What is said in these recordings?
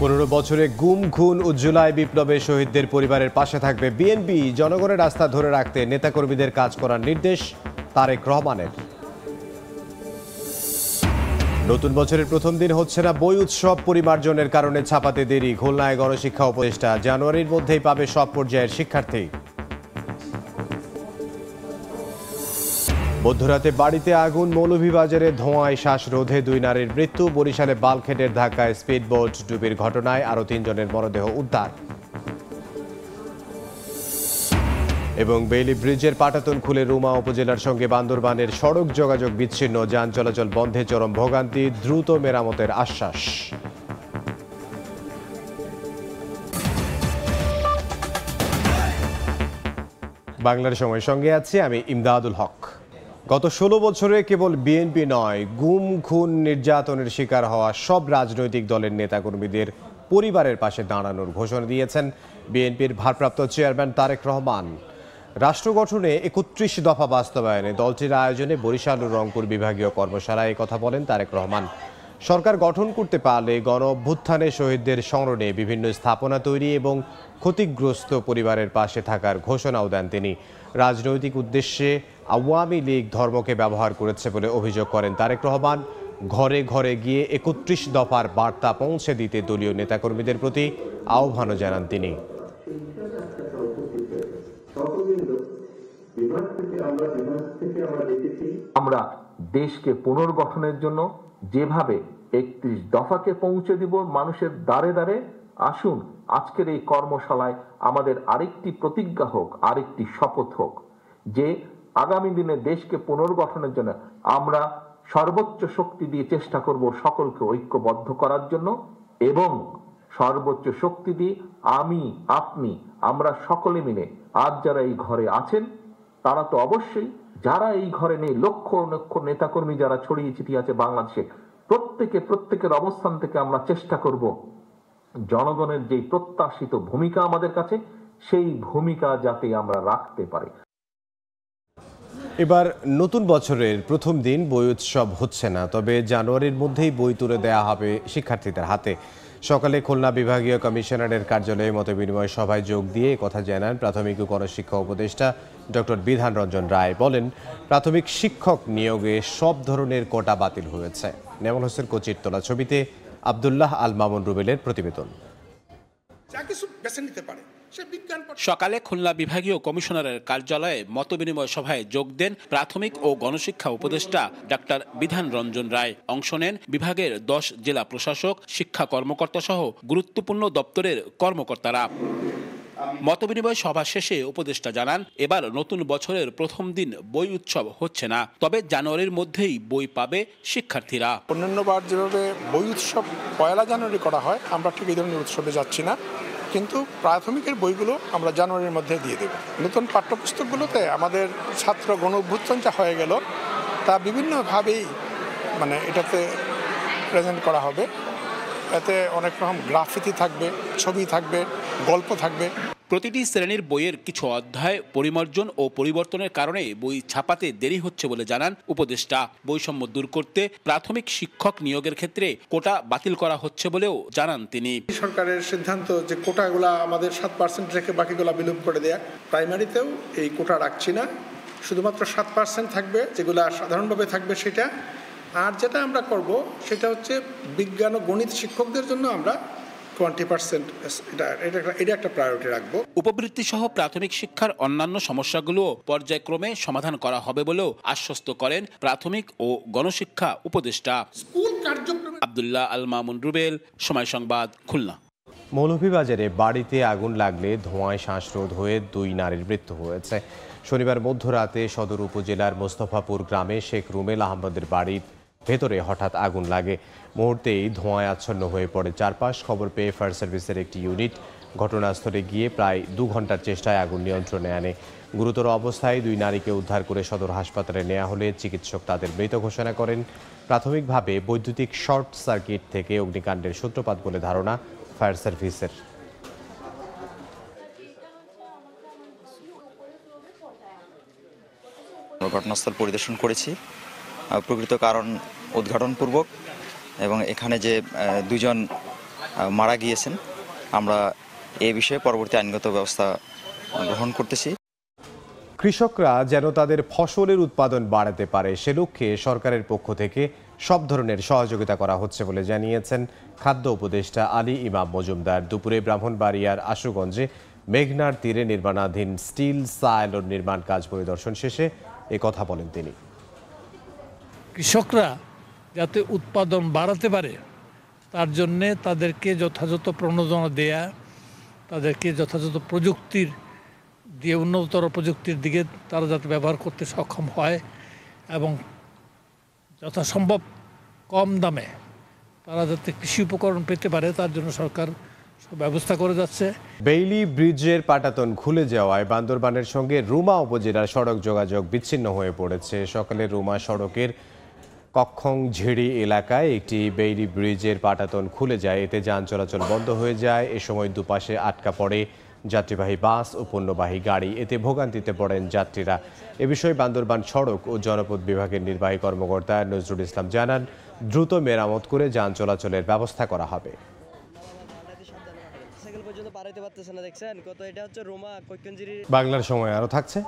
15 বছরে গুম খুন ও জুলাই বিপ্লবে শহীদদের পরিবারের পাশে থাকবে বিএনপি। জনগণের আস্থা ধরে রাখতে নেতাকর্মীদের কাজ করার নির্দেশ তারেক রহমানের। নতুন বছরের প্রথম দিন হচ্ছে না বই উৎসব, পরিমার্জনের কারণে ছাপাতে দেরি। খুলনায় গণশিক্ষা উপদেষ্টা জানুয়ারির মধ্যেই পাবে সব পর্যায়ের শিক্ষার্থী। মধ্যরাতে বাড়িতে আগুন, মৌলভীবাজারে ধোঁয়ায় শ্বাসরোধে 2 নারীর মৃত্যু। বরিশালে বাল্কহেডের ধাক্কায় স্পিডবোট ডুবির ঘটনায় আরও 3 জনের মরদেহ উদ্ধার। এবং বেইলি ব্রিজের পাটাতন খুলে রুমা উপজেলার সঙ্গে বান্দরবানের সড়ক যোগাযোগ বিচ্ছিন্ন, যান চলাচল বন্ধে চরম ভোগান্তি, দ্রুত মেরামতের আশ্বাস। বাংলার সময় সঙ্গে আছি আমি ইমদাদুল হক। গত 16 বছরে কেবল বিএনপি নয়, গুম খুন নির্যাতনের শিকার হওয়া সব রাজনৈতিক দলের নেতাকর্মীদের পরিবারের পাশে দাঁড়ানোর ঘোষণা দিয়েছেন বিএনপির ভারপ্রাপ্ত চেয়ারম্যান তারেক রহমান। রাষ্ট্র গঠনে 31 দফা বাস্তবায়নে দলটির আয়োজনে বরিশাল ও রংপুর বিভাগীয় কর্মশালায় কথা বলেন তারেক রহমান। সরকার গঠন করতে পারলে গণ অভ্যুত্থানে শহীদদের স্মরণে বিভিন্ন স্থাপনা তৈরি এবং ক্ষতিগ্রস্ত পরিবারের পাশে থাকার ঘোষণাও দেন তিনি। রাজনৈতিক উদ্দেশ্যে আওয়ামী লীগ ধর্মকে ব্যবহার করেছে বলে অভিযোগ করেন তারেক রহমান। ঘরে ঘরে গিয়ে 31 দফার বার্তা পৌঁছে দিতে দলীয় নেতাকর্মীদের প্রতি আহ্বানও জানান তিনি। আমরা দেশকে পুনর্গঠনের জন্য যেভাবে 31 দফাকে পৌঁছে দিব মানুষের দ্বারে দ্বারে, আসুন আজকের এই কর্মশালায় আমাদের আরেকটি প্রতিজ্ঞা হোক, আরেকটি শপথ হোক যে আগামী দিনে দেশকে পুনর্গঠনের জন্য আমরা সর্বোচ্চ শক্তি দিয়ে চেষ্টা করব সকলকে ঐক্যবদ্ধ করার জন্য, এবং সর্বোচ্চ শক্তি দিয়ে আমি, আপনি, আমরা সকলে মিলে আজ যারা এই ঘরে আছেন তারা তো অবশ্যই, যারা এই ঘরে নেই লক্ষ লক্ষ নেতাকর্মী যারা ছড়িয়ে ছিটিয়ে আছে বাংলাদেশে, প্রত্যেকের অবস্থান থেকে আমরা চেষ্টা করব জনগণের যে প্রত্যাশিত ভূমিকা আমাদের কাছে, সেই ভূমিকা যাতে আমরা রাখতে পারি। এবার নতুন বছরের প্রথম দিন বই উৎসব হচ্ছে না, তবে জানুয়ারির মধ্যেই বই তুলে দেওয়া হবে শিক্ষার্থীদের হাতে। সকালে খুলনা বিভাগীয় কমিশনারের কার্যালয়ে মতবিনিময় সভায় যোগ দিয়ে কথা জানান প্রাথমিক ও গণশিক্ষা উপদেষ্টা ডক্টর বিধান রঞ্জন রায়। বলেন, প্রাথমিক শিক্ষক নিয়োগে সব ধরনের কোটা বাতিল হয়েছে। নেমল হোসেন কোচির তোলা ছবিতে আব্দুল্লাহ আল মামুন রুবেলের প্রতিবেদন। সকালে খুলনা বিভাগীয় কমিশনারের কার্যালয়ে মতবিনিময় সভায় যোগ দেন প্রাথমিক ও গণশিক্ষা উপদেষ্টা ডাক্তার বিধান রঞ্জন রায়। অংশ নেন বিভাগের 10 জেলা প্রশাসক, শিক্ষা কর্মকর্তা সহ গুরুত্বপূর্ণ দপ্তরের কর্মকর্তারা। মতবিনিময় সভা শেষে উপদেষ্টা জানান, এবার নতুন বছরের প্রথম দিন বই উৎসব হচ্ছে না, তবে জানুয়ারির মধ্যেই বই পাবে শিক্ষার্থীরা। অন্যান্যবার যেভাবে বই উৎসব 1 জানুয়ারি করা হয়, আমরা ঠিক এই ধরনের উৎসবে যাচ্ছি না, কিন্তু প্রাথমিকের বইগুলো আমরা জানুয়ারির মধ্যে দিয়ে দেব। নতুন পাঠ্যপুস্তকগুলোতে আমাদের ছাত্র গণ অভ্যুত্থান যা হয়ে গেল তা বিভিন্নভাবেই এটাতে প্রেজেন্ট করা হবে। এতে অনেক রকম গ্রাফিতি থাকবে, ছবি থাকবে, গল্প থাকবে। প্রতিটি শ্রেণীর বইয়ের কিছু অধ্যায় পরিমার্জন ও পরিবর্তনের কারণে বই ছাপাতে দেরি হচ্ছে বলে জানান উপদেষ্টা। বৈষম্য দূর করতে প্রাথমিক শিক্ষক নিয়োগের ক্ষেত্রে কোটা বাতিল করা হচ্ছে বলেও জানান তিনি। সরকারের সিদ্ধান্ত যে কোটাগুলা আমাদের 7% রেখে বাকিগুলা বিলুপ্ত করে দেয়া। প্রাইমারিতেও এই কোটা রাখছি না, শুধুমাত্র 7% থাকবে, যেগুলা সাধারণভাবে থাকবে সেটা। আর যেটা আমরা করব সেটা হচ্ছে বিজ্ঞান ও গণিত শিক্ষকদের জন্য আমরা 20% এটা একটা প্রায়োরিটি রাখবো। উপবৃত্তি সহ প্রাথমিক শিক্ষার অন্যান্য সমস্যাগুলো পর্যায়ক্রমে সমাধান করা হবে বলেও আশ্বস্ত করেন প্রাথমিক ও গণশিক্ষা উপদেষ্টা। স্কুল কার্যক্রমে আব্দুল্লাহ আল মামুন রুবেল, সময় সংবাদ, খুলনা। মৌলভীবাজারে বাড়িতে আগুন লাগলে ধোঁয়ায় শ্বাসরোধ হয়ে 2 নারীর মৃত্যু হয়েছে। শনিবার মধ্যরাতে সদর উপজেলার মোস্তফাপুর গ্রামে শেখ রুমেল আহমদের বাড়ির ভেতরে হঠাৎ আগুন লাগে। মুহূর্তেই ধোঁয়ায় আচ্ছন্ন হয়ে পড়ে চারপাশ। খবর পেয়ে ফায়ার সার্ভিসের একটি ইউনিট ঘটনাস্থলে গিয়ে প্রায় 2 ঘন্টার চেষ্টায় আগুন নিয়ন্ত্রণে আনে। গুরুতর অবস্থায় 2 নারীকে উদ্ধার করে সদর হাসপাতালে নেওয়া হলে চিকিৎসক তাদের মৃত ঘোষণা করেন। প্রাথমিকভাবে বৈদ্যুতিক শর্ট সার্কিট থেকে অগ্নিকাণ্ডের সূত্রপাত বলে ধারণা ফায়ার সার্ভিসের। ঘটনাস্থল পরিদর্শন করেছি, প্রকৃত কারণ উদ্ঘাটনপূর্বক, এবং এখানে যে 2জন মারা গিয়েছেন। আমরা এ বিষয়ে পরবর্তী আইনগত ব্যবস্থা গ্রহণ করতেছি। কৃষকরা যেন তাদের ফসলের উৎপাদন বাড়াতে পারে সে লক্ষ্যে সরকারের পক্ষ থেকে সব ধরনের সহযোগিতা করা হচ্ছে বলে জানিয়েছেন খাদ্য উপদেষ্টা আলী ইমাম মজুমদার। দুপুরে ব্রাহ্মণবাড়িয়ার আশুগঞ্জে মেঘনার তীরে নির্মাণাধীন স্টিল সাইলোর নির্মাণ কাজ পরিদর্শন শেষে কথা বলেন তিনি। কৃষকরা যাতে উৎপাদন বাড়াতে পারে তার জন্যে তাদেরকে যথাযথ প্রণোদনা দেয়া, তাদেরকে যথাযথ প্রযুক্তির দিয়ে উন্নততর প্রযুক্তির দিকে তারা যাতে ব্যবহার করতে সক্ষম হয় এবং যথাসম্ভব কম দামে তারা যাতে কৃষি উপকরণ পেতে পারে তার জন্য সরকার ব্যবস্থা করে যাচ্ছে। বেইলি ব্রিজের পাটাতন খুলে যাওয়ায় বান্দরবানের সঙ্গে রুমা উপজেলার সড়ক যোগাযোগ বিচ্ছিন্ন হয়ে পড়েছে। সকালে রুমা সড়কের কক্ষং ঝিড়ি এলাকায় একটি বেইলি ব্রিজের পাটাতন খুলে যায়, এতে যান চলাচল বন্ধ হয়ে যায়। এ সময় দুপাশে আটকা পড়ে যাত্রীবাহী বাস ও পণ্যবাহী গাড়ি, এতে ভোগান্তিতে পড়েন যাত্রীরা। এ বিষয়ে বান্দরবান সড়ক ও জনপথ বিভাগের নির্বাহী কর্মকর্তা নজরুল ইসলাম জানান, দ্রুত মেরামত করে যান চলাচলের ব্যবস্থা করা হবে। বাংলার সময় আরো থাকছে।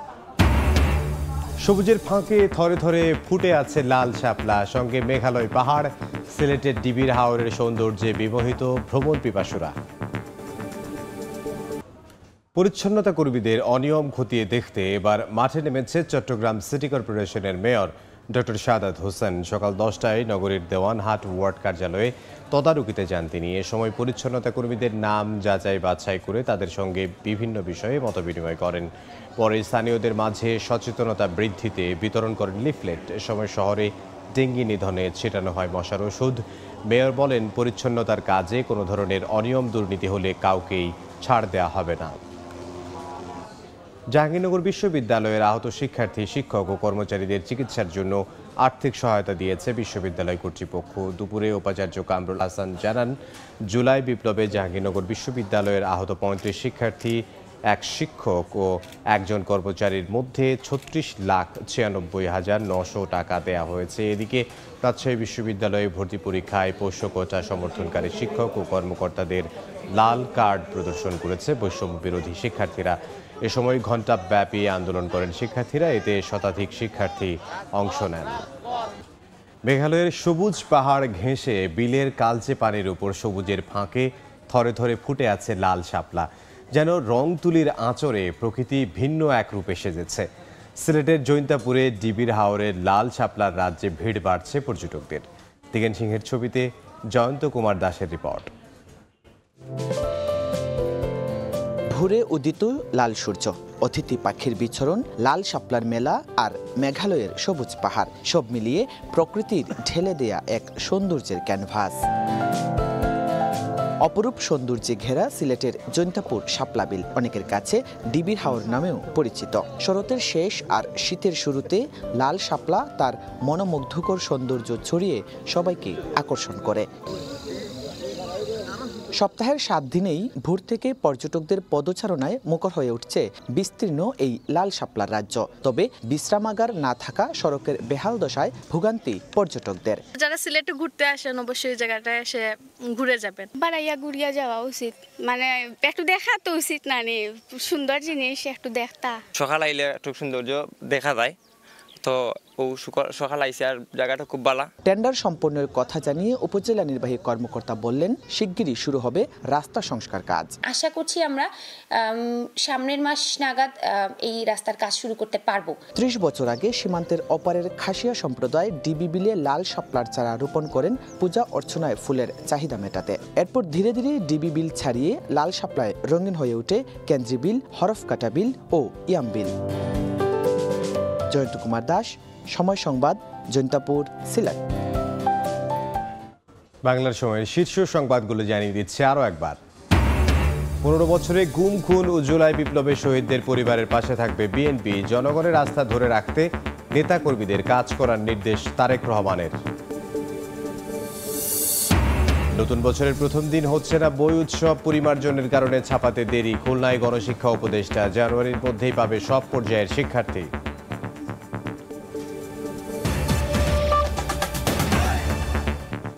সবুজের ফাঁকে থরে থরে ফুটে আছে লাল শাপলা, সঙ্গে মেঘালয় পাহাড়, সিলেটের ডিবির হাওরের সৌন্দর্যে বিমোহিত ভ্রমণ পিপাসুরা। পরিচ্ছন্নতা কর্মীদের অনিয়ম খতিয়ে দেখতে এবার মাঠে নেমেছে চট্টগ্রাম সিটি কর্পোরেশনের মেয়র ডক্টর শাহাদাত হোসেন। সকাল 10টায় নগরীর দেওয়ানহাট ওয়ার্ড কার্যালয়ে তদারকিতে যান তিনি। এ সময় পরিচ্ছন্নতা কর্মীদের নাম যাচাই বাছাই করে তাদের সঙ্গে বিভিন্ন বিষয়ে মতবিনিময় করেন। পরে স্থানীয়দের মাঝে সচেতনতা বৃদ্ধিতে বিতরণ করেন লিফলেট। এ সময় শহরে ডেঙ্গি নিধনে ছিটানো হয় মশার ওষুধ। মেয়র বলেন, পরিচ্ছন্নতার কাজে কোনো ধরনের অনিয়ম দুর্নীতি হলে কাউকেই ছাড় দেওয়া হবে না। জাহাঙ্গীরনগর বিশ্ববিদ্যালয়ের আহত শিক্ষার্থী, শিক্ষক ও কর্মচারীদের চিকিৎসার জন্য আর্থিক সহায়তা দিয়েছে বিশ্ববিদ্যালয় কর্তৃপক্ষ। দুপুরে উপাচার্য কামরুল হাসান জানান, জুলাই বিপ্লবে জাহাঙ্গীরনগর বিশ্ববিদ্যালয়ের আহত 35 শিক্ষার্থী, এক শিক্ষক ও একজন কর্মচারীর মধ্যে 36,96,900 টাকা দেয়া হয়েছে। এদিকে রাজশাহী বিশ্ববিদ্যালয়ে ভর্তি পরীক্ষায় পোষ্য কোটা সমর্থনকারী শিক্ষক ও কর্মকর্তাদের লাল কার্ড প্রদর্শন করেছে বৈষম্য বিরোধী শিক্ষার্থীরা। এ সময় ঘণ্টাব্যাপী আন্দোলন করেন শিক্ষার্থীরা, এতে শতাধিক শিক্ষার্থী অংশ নেন। মেঘালয়ের সবুজ পাহাড় ঘেঁষে বিলের কালচে পানির উপর সবুজের ফাঁকে থরে থরে ফুটে আছে লাল শাপলা। যেন রং তুলির আঁচড়ে প্রকৃতি ভিন্ন এক রূপে সেজেছে। সিলেটের জৈন্তাপুরে ডিবির হাওরের লাল শাপলার রাজ্যে ভিড় বাড়ছে পর্যটকদের। দিগেন সিংহের ছবিতে জয়ন্ত কুমার দাসের রিপোর্ট। ভোরে উদিত লাল সূর্য, অতিথি পাখির বিচরণ, লাল শাপলার মেলা আর মেঘালয়ের সবুজ পাহাড়, সব মিলিয়ে প্রকৃতির ঢেলে দেয়া এক সৌন্দর্যের ক্যানভাস। অপরূপ সৌন্দর্যে ঘেরা সিলেটের জৈন্তাপুর শাপলা বিল অনেকের কাছে ডিবির হাওর নামেও পরিচিত। শরতের শেষ আর শীতের শুরুতে লাল শাপলা তার মনোমুগ্ধকর সৌন্দর্য ছড়িয়ে সবাইকে আকর্ষণ করে। সপ্তাহের 7 দিনেই ভোর থেকে পর্যটকদের পদচারণায় মুখর হয়ে উঠছে বিস্তীর্ণ এই লাল শাপলার রাজ্য। তবে বিশ্রামাগার না থাকা সড়কের বেহাল দশায় ভোগান্তি পর্যটকদের। যারা সিলেটে ঘুরতে আসেন অবশ্যই জায়গাটায় এসে ঘুরে যাবেন। বাড়াইয়া ঘুরিয়া যাওয়া উচিত, মানে একটু দেখা তো উচিত না, সুন্দর জিনিস একটু দেখতা। সকাল আইলে একটু সৌন্দর্য দেখা যায়, তো সকাল আইসে আর জায়গাটা খুব ভালো। টেন্ডার সম্পন্নের কথা জানিয়ে উপজেলা নির্বাহী কর্মকর্তা বললেন, শিগগিরই শুরু হবে রাস্তা সংস্কার কাজ। আশা করছি আমরা সামনের মাস নাগাদ এই রাস্তার কাজ শুরু করতে পারবো। 30 বছর আগে সীমান্তের অপারের খাসিয়া সম্প্রদায় ডিবি বিলে লাল শাপলার চারা রোপণ করেন পূজা অর্চনায় ফুলের চাহিদা মেটাতে। এরপর ধীরে ধীরে ডিবি বিল ছাড়িয়ে লাল শাপলায় রঙিন হয়ে ওঠে কেন্দ্রী বিল, হরফকাটা বিল ও ইয়াম বিল। জয়ন্ত কুমার দাস, সময় সংবাদ, জৈন্তাপুর, সিলেট। বাংলার সময়ের শীর্ষ সংবাদগুলো জানিয়ে দিচ্ছে আরও একবার। 15 বছরে গুম, খুন ও জুলাই বিপ্লবের শহীদদের পরিবারের পাশে থাকবে বিএনপি। জনগণের আস্থা ধরে রাখতে নেতাকর্মীদের কাজ করার নির্দেশ তারেক রহমানের। নতুন বছরের প্রথম দিন হচ্ছে না বই উৎসব, পরিমার্জনের কারণে ছাপাতে দেরি। খুলনায় গণশিক্ষা উপদেষ্টা, জানুয়ারির মধ্যেই পাবে সব পর্যায়ের শিক্ষার্থী।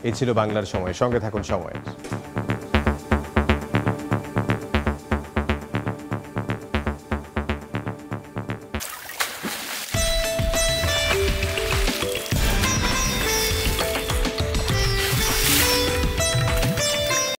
এই ছিল বাংলার সময়। সঙ্গে থাকুন সময়ের।